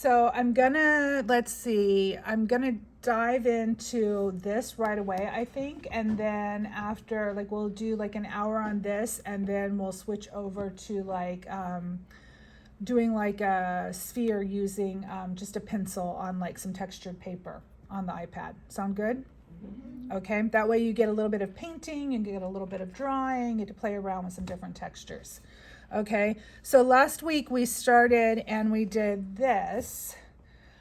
So I'm gonna, let's see, I'm gonna dive into this right away, I think. And then after, like, we'll do like an hour on this, and then we'll switch over to like doing like a sphere using just a pencil on like some textured paper on the iPad. Sound good? Okay, that way you get a little bit of painting, you get a little bit of drawing, you get to play around with some different textures. Okay, so last week we started and we did this,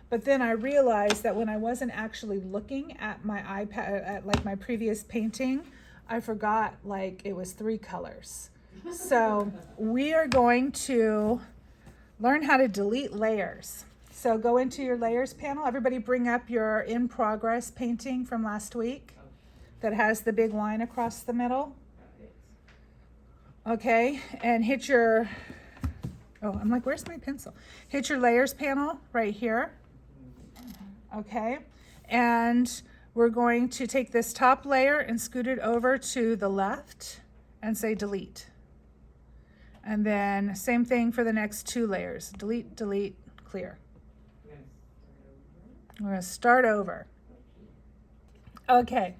but then I realized that when I wasn't actually looking at my iPad, at like my previous painting, I forgot like it was 3 colors. So we are going to learn how to delete layers. So go into your layers panel. Everybody bring up your in progress painting from last week that has the big line across the middle. Okay, and hit your, oh, I'm like, where's my pencil? Hit your layers panel right here. Okay, and we're going to take this top layer and scoot it over to the left and say delete. And then same thing for the next 2 layers. Delete, delete, clear. We're gonna start over. Okay.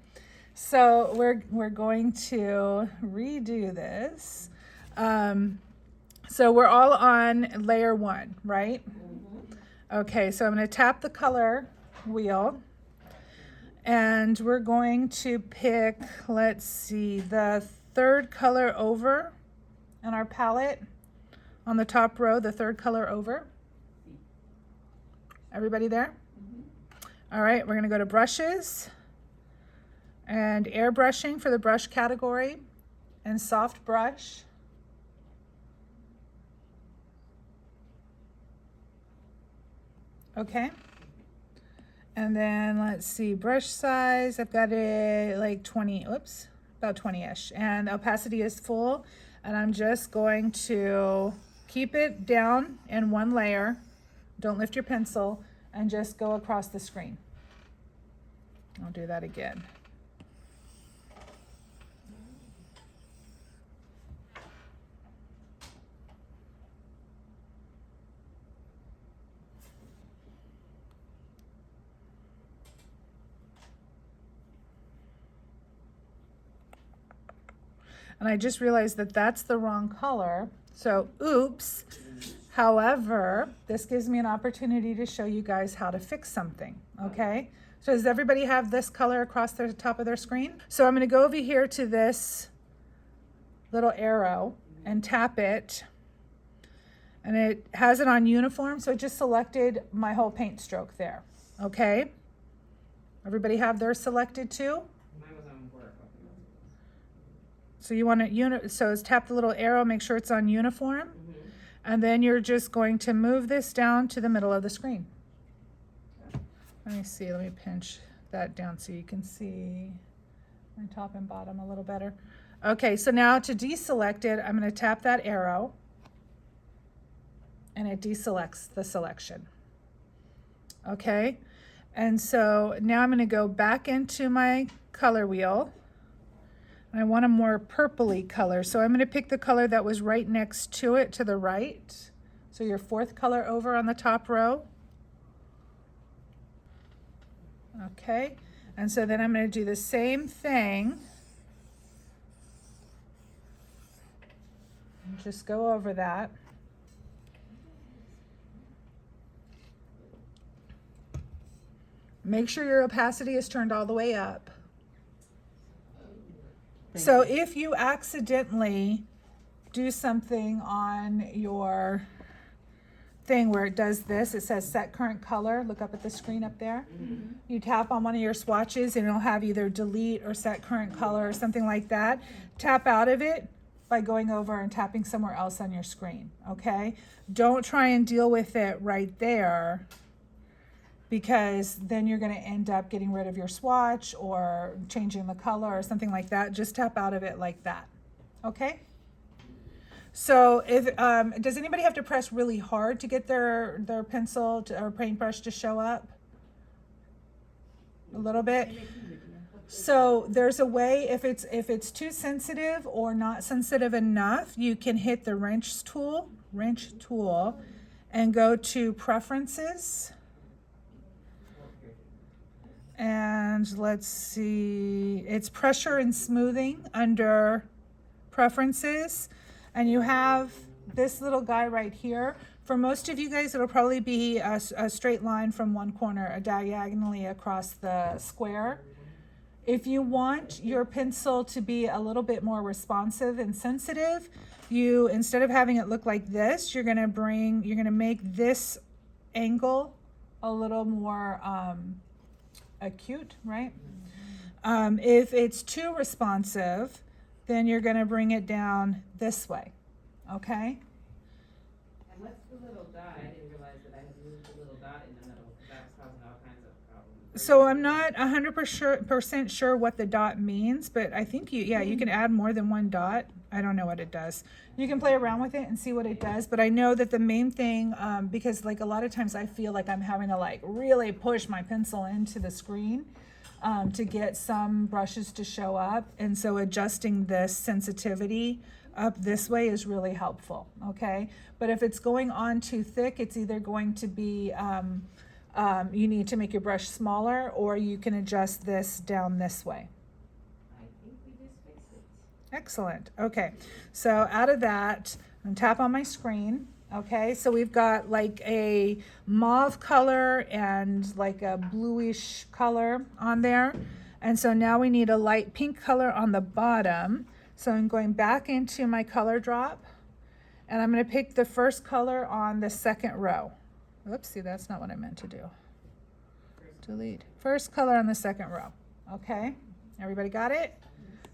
So we're going to redo this. So we're all on layer 1, right? Okay, so I'm going to tap the color wheel, and we're going to pick, let's see, the 3rd color over on our palette on the top row, the 3rd color over. Everybody there? All right, we're going to go to brushes and airbrushing for the brush category, and soft brush. Okay. And then let's see, brush size, I've got it like 20, oops, about 20-ish. And opacity is full. And I'm just going to keep it down in 1 layer. Don't lift your pencil, and just go across the screen. I'll do that again. And I just realized that that's the wrong color. So, oops. However, this gives me an opportunity to show you guys how to fix something, okay? So does everybody have this color across the top of their screen? So I'm gonna go over here to this little arrow and tap it. And it has it on uniform, so it just selected my whole paint stroke there, okay? Everybody have theirs selected too? So you want to, so tap the little arrow, make sure it's on uniform. And then you're just going to move this down to the middle of the screen. Let me see, let me pinch that down so you can see my top and bottom a little better. Okay, so now to deselect it, I'm going to tap that arrow, and it deselects the selection. Okay, and so now I'm going to go back into my color wheel. I want a more purpley color, so I'm going to pick the color that was right next to it to the right. So your 4th color over on the top row. Okay, and so then I'm going to do the same thing. And just go over that. Make sure your opacity is turned all the way up. So if you accidentally do something on your thing where it does this, it says set current color, look up at the screen up there. You tap on one of your swatches and it'll have either delete or set current color or something like that. Tap out of it by going over and tapping somewhere else on your screen, okay? Don't try and deal with it right there, because then you're going to end up getting rid of your swatch or changing the color or something like that. Just tap out of it like that, okay? So if does anybody have to press really hard to get their pencil or paintbrush to show up? A little bit. So there's a way, if it's too sensitive or not sensitive enough, you can hit the wrench tool, and go to Preferences. And let's see, it's Pressure and Smoothing under Preferences. And you have this little guy right here. For most of you guys, it'll probably be a straight line from one corner diagonally across the square. If you want your pencil to be a little bit more responsive and sensitive, you, instead of having it look like this, you're gonna make this angle a little more acute, right? If it's too responsive, then you're gonna bring it down this way, okay? And what's the little dot? I didn't realize that I had moved the little dot in the middle. That was causing all kinds of problems. So I'm not 100% sure what the dot means, but I think you can add more than one dot. I don't know what it does. You can play around with it and see what it does, but I know that the main thing, because like a lot of times I feel like I'm having to like really push my pencil into the screen to get some brushes to show up, and so adjusting this sensitivity up this way is really helpful, okay? But if it's going on too thick, it's either going to be, you need to make your brush smaller, or you can adjust this down this way. I think we just fixed it. Excellent. Okay, so out of that, I'm gonna tap on my screen. Okay, so we've got like a mauve color and like a bluish color on there. And so now we need a light pink color on the bottom. So I'm going back into my color drop, and I'm gonna pick the first color on the second row. Oopsie, that's not what I meant to do. Delete. First color on the second row. Okay, everybody got it?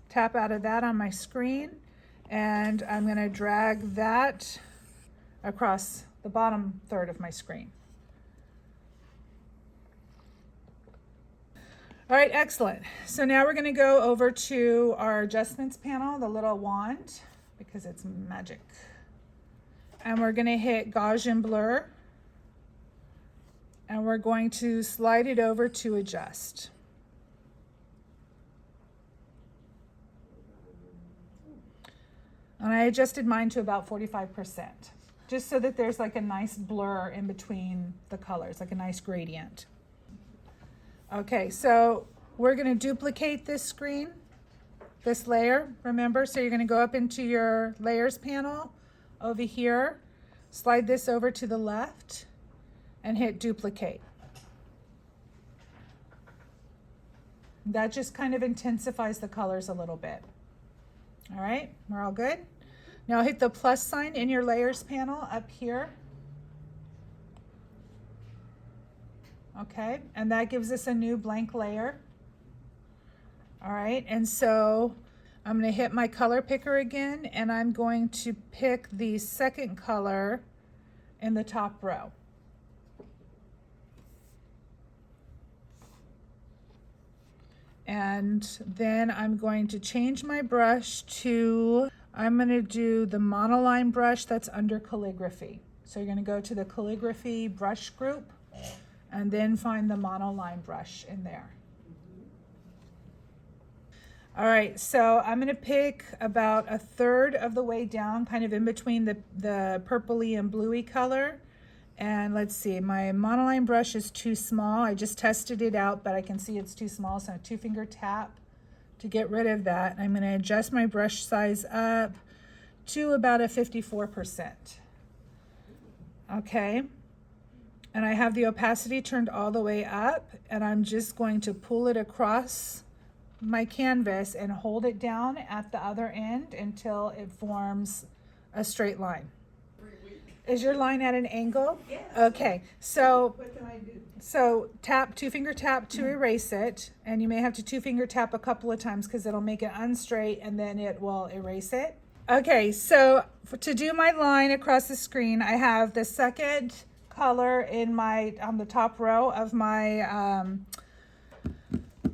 Tap out of that on my screen, and I'm gonna drag that across the bottom third of my screen. All right, excellent. So now we're gonna go over to our adjustments panel, the little wand, because it's magic. And we're gonna hit Gaussian blur, and we're going to slide it over to adjust. And I adjusted mine to about 45%, just so that there's like a nice blur in between the colors, like a nice gradient. Okay, so we're gonna duplicate this screen, this layer, remember? So you're gonna go up into your layers panel over here, slide this over to the left, and hit duplicate. That just kind of intensifies the colors a little bit. All right, we're all good? Now hit the plus sign in your layers panel up here. Okay, and that gives us a new blank layer. All right, and so I'm gonna hit my color picker again, and I'm going to pick the second color in the top row. And then I'm going to change my brush to, I'm going to do the Monoline brush that's under calligraphy. So you're going to go to the calligraphy brush group and then find the Monoline brush in there. All right, so I'm going to pick about a third of the way down, kind of in between the purpley and bluey color. And let's see, my Monoline brush is too small. I just tested it out, but I can see it's too small, so a 2-finger tap to get rid of that. I'm going to adjust my brush size up to about a 54%. Okay, and I have the opacity turned all the way up, and I'm just going to pull it across my canvas and hold it down at the other end until it forms a straight line. Is your line at an angle? Yes. Okay, so What can I do? so tap, 2-finger tap to erase it, and you may have to 2-finger tap a couple of times because it'll make it unstraight and then it will erase it. Okay, so to do my line across the screen, I have the second color in my on the top row of my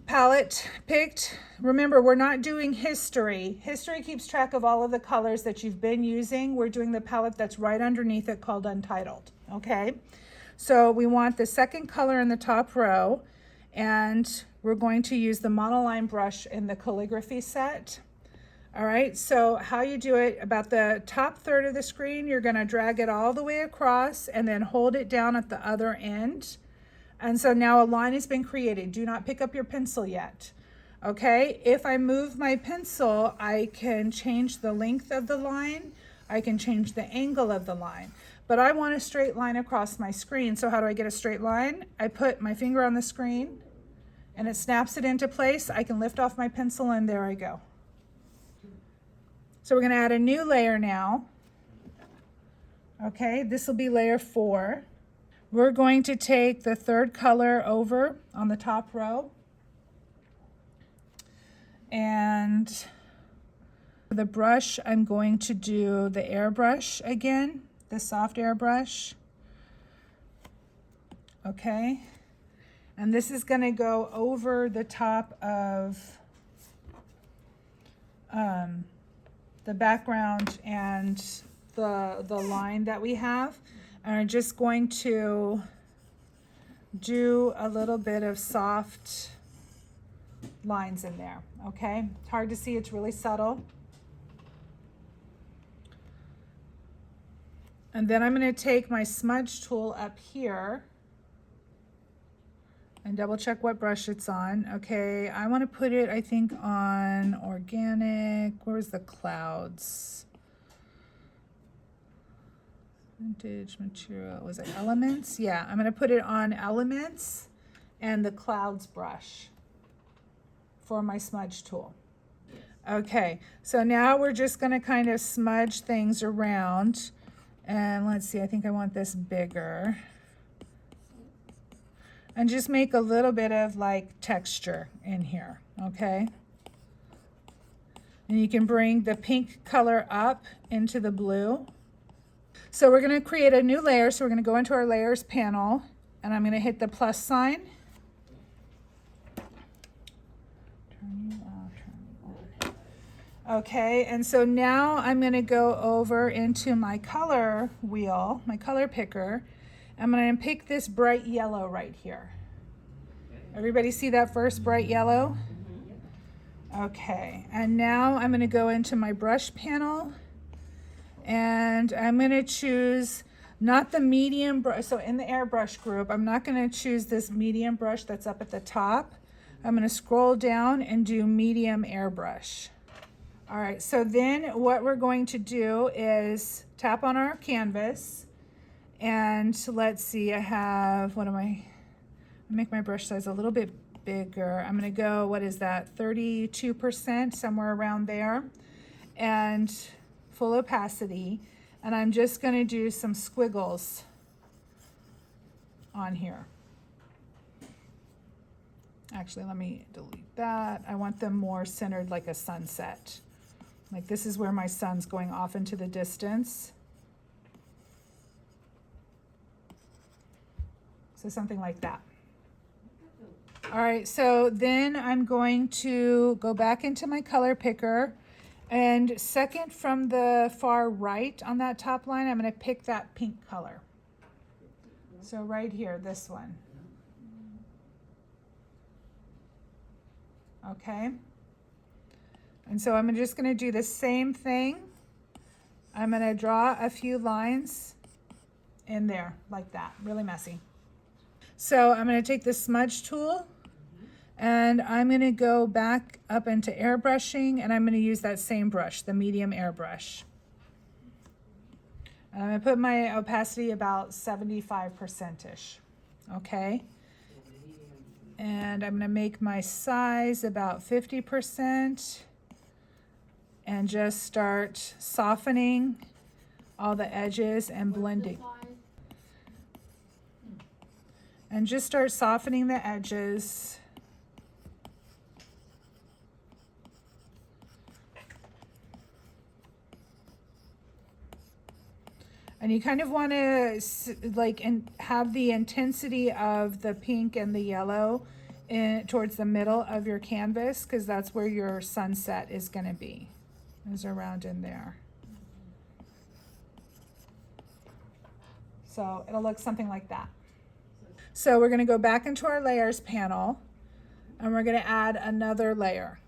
palette picked. Remember, we're not doing history. History keeps track of all of the colors that you've been using. We're doing the palette that's right underneath it called Untitled, okay? So we want the second color in the top row, and we're going to use the Monoline brush in the calligraphy set. All right, so how you do it, about the top third of the screen, you're gonna drag it all the way across and then hold it down at the other end. And so now a line has been created. Do not pick up your pencil yet. Okay, if I move my pencil, I can change the length of the line. I can change the angle of the line. But I want a straight line across my screen. So how do I get a straight line? I put my finger on the screen and it snaps it into place. I can lift off my pencil and there I go. So we're going to add a new layer now. Okay, this will be layer 4. We're going to take the third color over on the top row. And the brush, I'm going to do the airbrush again, the soft airbrush. Okay, and this is going to go over the top of the background and the line that we have. And I'm just going to do a little bit of soft lines in there. Okay, it's hard to see, it's really subtle. And then I'm going to take my smudge tool up here and double check what brush it's on. Okay, I want to put it, I think, on organic. Where's the clouds? Vintage material. Was it elements? Yeah, I'm going to put it on elements and the clouds brush for my smudge tool. Okay, so now we're just going to kind of smudge things around. And let's see, I think I want this bigger. And just make a little bit of like texture in here, okay? And you can bring the pink color up into the blue. So we're gonna create a new layer. So we're gonna go into our layers panel and I'm gonna hit the plus sign. Turn you off, turn you on. Okay, and so now I'm gonna go over into my color wheel, my color picker. I'm going to pick this bright yellow right here. Everybody see that first bright yellow? Okay, and now I'm going to go into my brush panel and I'm going to choose not the medium brush. So in the airbrush group, I'm not going to choose this medium brush that's up at the top. I'm going to scroll down and do medium airbrush. All right, so then what we're going to do is tap on our canvas. And let's see, I have, make my brush size a little bit bigger. I'm gonna go, what is that, 32%, somewhere around there. And full opacity. And I'm just gonna do some squiggles on here. Actually, let me delete that. I want them more centered like a sunset. Like this is where my sun's going off into the distance. So something like that. All right, so then I'm going to go back into my color picker and second from the far right on that top line, I'm going to pick that pink color. So right here, this one. Okay. And so I'm just going to do the same thing. I'm going to draw a few lines in there like that, really messy. So I'm going to take the smudge tool and I'm going to go back up into airbrushing and I'm going to use that same brush, the medium airbrush. And I'm going to put my opacity about 75%-ish. Okay. And I'm going to make my size about 50% and just start softening all the edges and blending. And just start softening the edges. And you kind of want to like have the intensity of the pink and the yellow towards the middle of your canvas because that's where your sunset is going to be. Is around in there. So it'll look something like that. So we're going to go back into our layers panel and we're going to add another layer.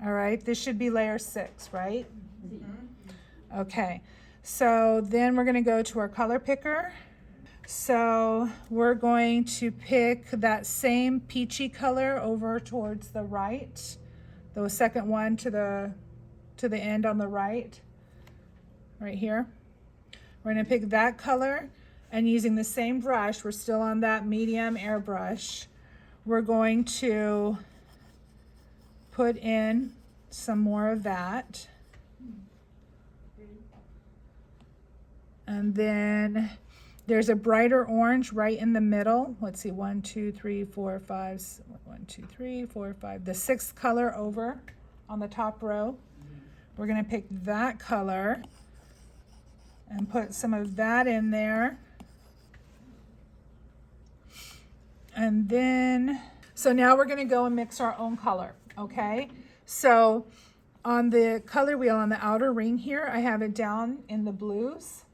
All right, this should be layer 6, right? Okay, so then we're gonna go to our color picker. So we're going to pick that same peachy color over towards the right, the second one to the end on the right here. We're going to pick that color, and using the same brush, we're still on that medium airbrush, we're going to put in some more of that. And then there's a brighter orange right in the middle. Let's see, 1, 2, 3, 4, 5, 1, 2, 3, 4, 5. The 6th color over on the top row. We're gonna pick that color and put some of that in there. And then, so now we're gonna go and mix our own color, okay? So on the color wheel on the outer ring here, I have it down in the blues.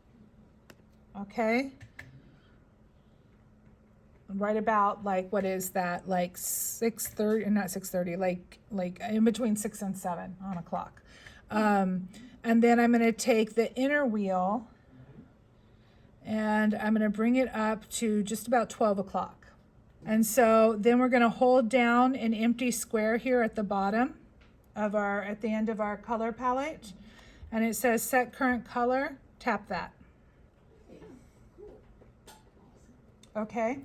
Okay, right about like, what is that, like 6:30, not 6:30, like in between 6 and 7 on a clock. And then I'm going to take the inner wheel and I'm going to bring it up to just about 12 o'clock. And so then we're going to hold down an empty square here at the bottom of at the end of our color palette, and it says set current color. Tap that. Okay,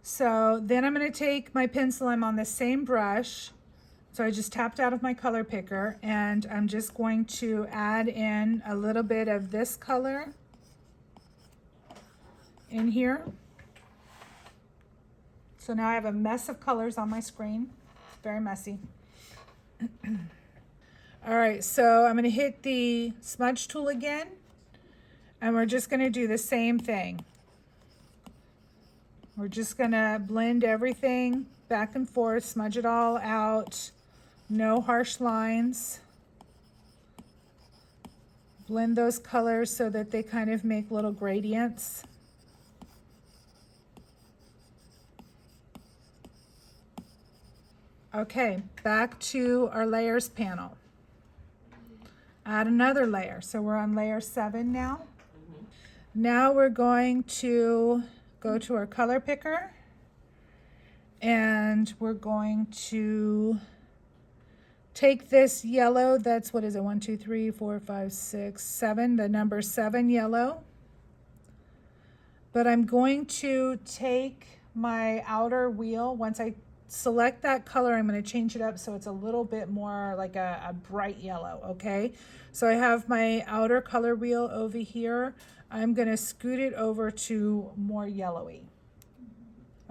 so then I'm going to take my pencil. I'm on the same brush, so I just tapped out of my color picker, and I'm just going to add in a little bit of this color in here. So now I have a mess of colors on my screen. It's very messy. All right, so I'm going to hit the smudge tool again, and we're just going to do the same thing. We're just gonna blend everything back and forth, smudge it all out, no harsh lines. Blend those colors so that they kind of make little gradients. Okay, back to our layers panel. Add another layer. So we're on layer 7 now. Now we're going to go to our color picker, and we're going to take this yellow, that's, what is it, 1, 2, 3, 4, 5, 6, 7, the number 7 yellow. But I'm going to take my outer wheel. Once I select that color, I'm going to change it up so it's a little bit more like a bright yellow, okay? So I have my outer color wheel over here. I'm going to scoot it over to more yellowy,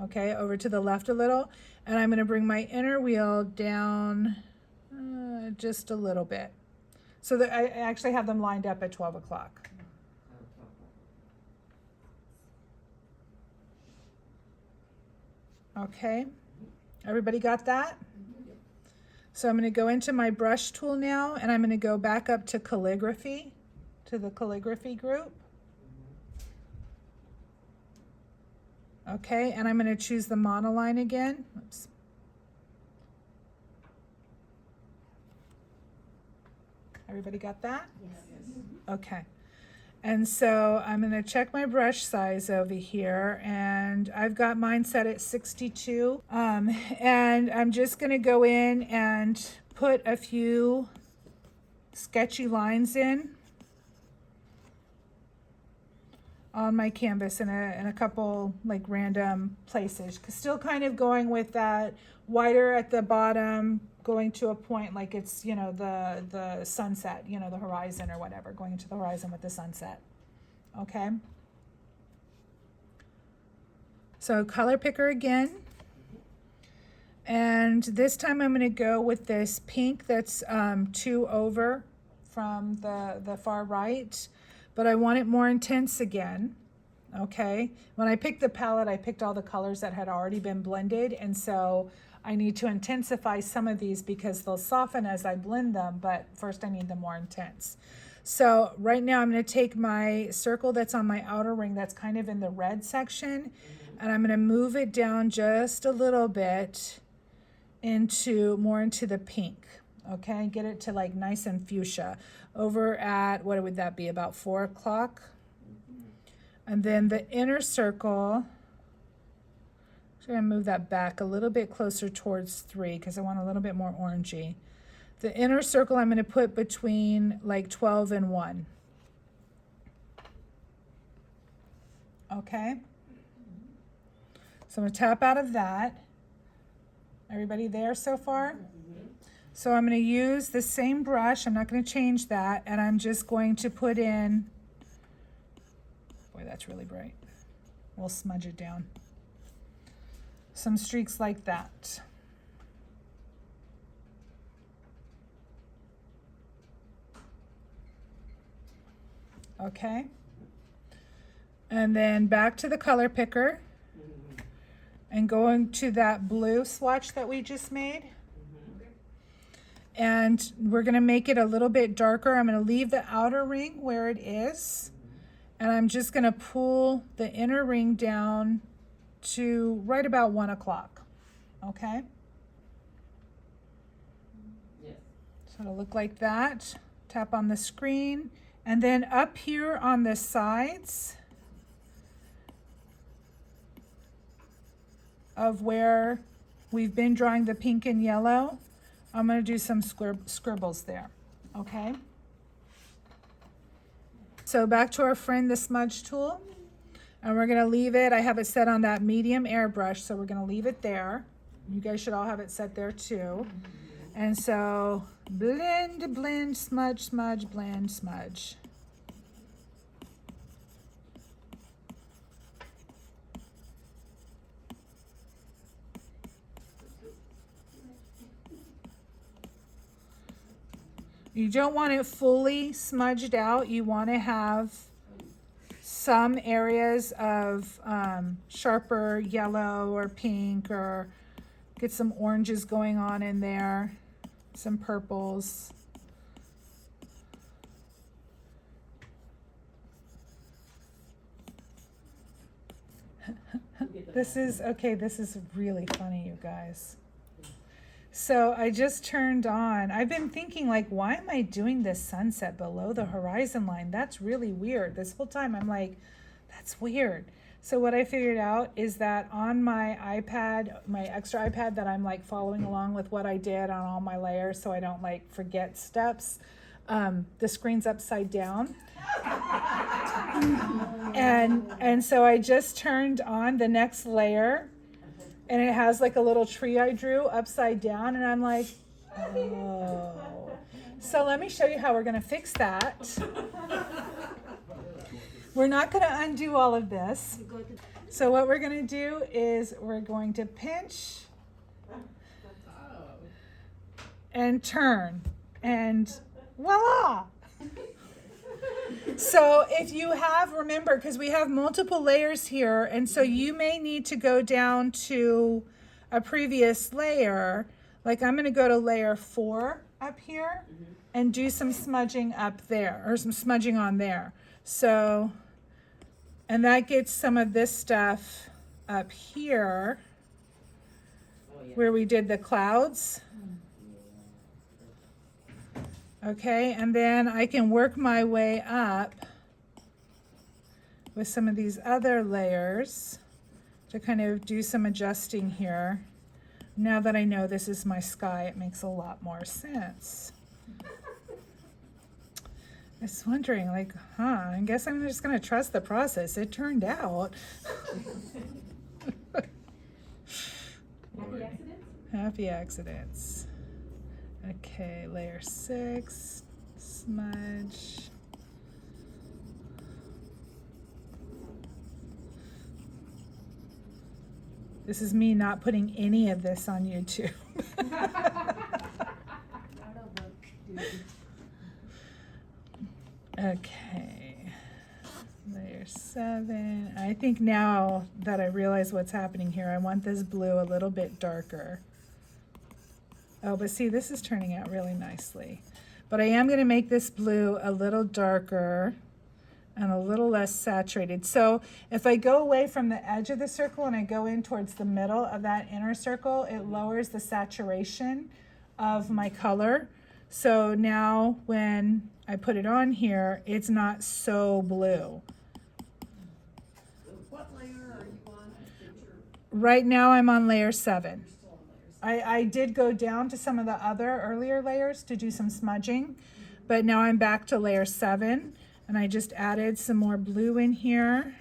okay, over to the left a little, and I'm going to bring my inner wheel down just a little bit so that I actually have them lined up at 12 o'clock. Okay, everybody got that? So I'm going to go into my brush tool now, and I'm going to go back up to calligraphy, to the calligraphy group. Okay, and I'm going to choose the monoline again. Oops. Everybody got that? Yes. Okay. And so I'm going to check my brush size over here, and I've got mine set at 62. And I'm just going to go in and put a few sketchy lines in on my canvas in a couple like random places. Still kind of going with that whiter at the bottom, going to a point like it's, you know, the sunset, you know, the horizon or whatever, going into the horizon with the sunset. Okay. So color picker again. And this time I'm going to go with this pink that's 2 over from the far right, but I want it more intense again. Okay, when I picked the palette, I picked all the colors that had already been blended, and so I need to intensify some of these because they'll soften as I blend them, but first I need them more intense. So right now I'm going to take my circle that's on my outer ring that's kind of in the red section, and I'm going to move it down just a little bit into the pink. Okay, get it to like nice and fuchsia. Over at, what would that be, about 4 o'clock? And then the inner circle, I'm gonna move that back a little bit closer towards 3 because I want a little bit more orangey. The inner circle I'm gonna put between like 12 and 1. Okay? So I'm gonna tap out of that. Everybody there so far? So I'm gonna use the same brush, I'm not gonna change that, and I'm just going to put in, boy, that's really bright. We'll smudge it down. Some streaks like that. Okay. And then back to the color picker and going to that blue swatch that we just made. And we're gonna make it a little bit darker. I'm gonna leave the outer ring where it is. And I'm just gonna pull the inner ring down to right about 1 o'clock, okay? Yes. So it'll look like that. Tap on the screen. And then up here on the sides of where we've been drawing the pink and yellow, I'm gonna do some scribbles there, okay? So back to our friend, the smudge tool. And we're gonna leave it, I have it set on that medium airbrush, so we're gonna leave it there. You guys should all have it set there too. And so blend, blend, smudge, smudge, blend, smudge. You don't want it fully smudged out. You want to have some areas of sharper yellow or pink, or get some oranges going on in there, some purples. This is really funny, you guys. So I just turned on, I've been thinking like, why am I doing this sunset below the horizon line? That's really weird. This whole time I'm like, that's weird. So what I figured out is that on my iPad, my extra iPad that I'm like following along with what I did on all my layers so I don't like forget steps, the screen's upside down. And so I just turned on the next layer, and it has like a little tree I drew upside down, and I'm like, oh. So let me show you how we're gonna fix that. We're not gonna undo all of this. So what we're gonna do is we're going to pinch and turn, and voila. So if you have, remember, because we have multiple layers here, and so you may need to go down to a previous layer. Like I'm going to go to layer 4 up here and do some smudging up there, or some smudging on there. So, and that gets some of this stuff up here where we did the clouds. Okay, and then I can work my way up with some of these other layers to kind of do some adjusting here. Now that I know this is my sky, it makes a lot more sense. I was wondering, like, I guess I'm just gonna trust the process. It turned out. Happy accidents? Happy accidents. Okay, layer 6, smudge. This is me not putting any of this on YouTube. Okay, layer 7. I think now that I realize what's happening here, I want this blue a little bit darker. Oh, but see, this is turning out really nicely. But I am going to make this blue a little darker and a little less saturated. So if I go away from the edge of the circle and I go in towards the middle of that inner circle, it lowers the saturation of my color. So now when I put it on here, it's not so blue. What layer are you on? Right now I'm on layer 7. You're still on layer 7. I did go down to some of the other earlier layers to do some smudging, but now I'm back to layer 7, and I just added some more blue in here.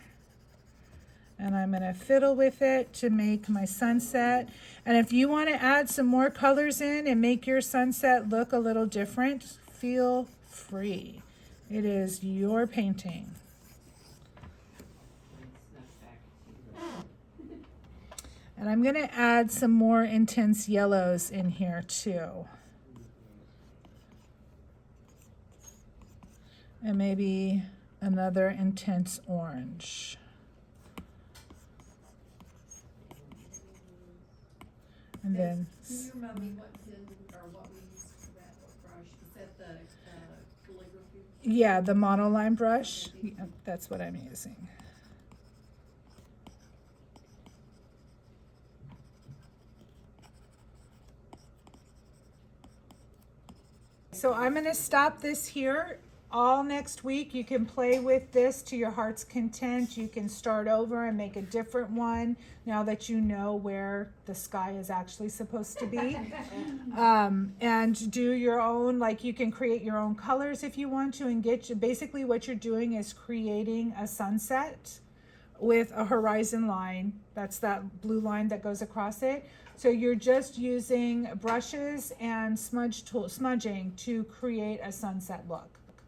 And I'm gonna fiddle with it to make my sunset. And if you wanna add some more colors in and make your sunset look a little different, feel free. It is your painting. And I'm gonna add some more intense yellows in here too. And maybe another intense orange. And then, Can you remind me what pen or what we used for that, what brush? Is that the calligraphy? yeah, the Monoline brush, yeah, that's what I'm using. So I'm gonna stop this here. All next week, you can play with this to your heart's content. You can start over and make a different one now that you know where the sky is actually supposed to be. And do your own, like you can create your own colors if you want to, and basically what you're doing is creating a sunset with a horizon line. That's that blue line that goes across it. So you're just using brushes and smudging to create a sunset look.